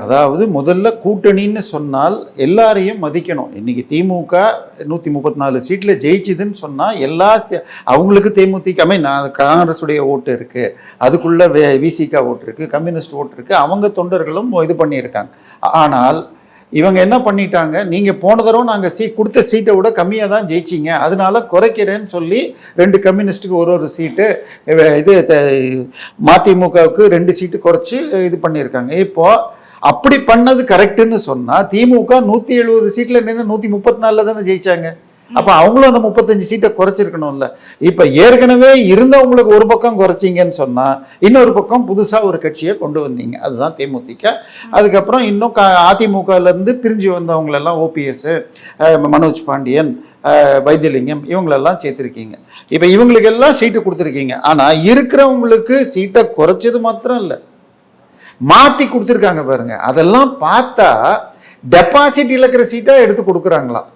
அதாவது முதல்ல கூட்டணின்னு சொன்னால் எல்லாரையும் மதிக்கணும். இன்னைக்கு திமுக 134 சீட்ல ஜெயிச்சுதுன்னு சொன்னா அவங்களுக்கு தேமுதிக காங்கிரஸுடைய ஓட்டு இருக்கு, அதுக்குள்ள விசிக ஓட்டு இருக்கு, கம்யூனிஸ்ட் ஓட்டு இருக்கு, அவங்க தொண்டர்களும் இது பண்ணியிருக்காங்க. ஆனால் இவங்க என்ன பண்ணிட்டாங்க, நீங்க போன தடவை நாங்க கொடுத்த சீட்டை விட கம்மியாக தான் ஜெயிச்சிங்க, அதனால குறைக்கிறேன்னு சொல்லி 2 கம்யூனிஸ்டுக்கு ஒரு சீட்டு, இது மதிமுகவுக்கு 2 சீட்டு குறைச்சி இது பண்ணியிருக்காங்க. இப்போ அப்படி பண்ணது கரெக்டுன்னு சொன்னா திமுக 170 சீட்ல நின்று 134 தானே ஜெயிச்சாங்க. அப்ப அவங்களும் அந்த 35 சீட்டை குறைச்சிருக்கணும்ல. இப்ப ஏற்கனவே இருந்தவங்களுக்கு ஒரு பக்கம் குறைச்சிங்கன்னு சொன்னா இன்னொரு பக்கம் புதுசா ஒரு கட்சியை கொண்டு வந்தீங்க, அதுதான் தேமுதிக. அதுக்கப்புறம் இன்னும் அதிமுகல இருந்து பிரிஞ்சு வந்தவங்களெல்லாம் ஓபிஎஸ், மனோஜ் பாண்டியன், வைத்தியலிங்கம் இவங்களெல்லாம் சேர்த்திருக்கீங்க. இப்ப இவங்களுக்கு எல்லாம் சீட்டு கொடுத்துருக்கீங்க. ஆனா இருக்கிறவங்களுக்கு சீட்டை குறைச்சது மாத்திரம் இல்லை, மாத்தி கொடுத்துருக்காங்க பாருங்க. அதெல்லாம் பார்த்தா டெபாசிட் இழக்கிற சீட்டா எடுத்து கொடுக்குறாங்களாம்.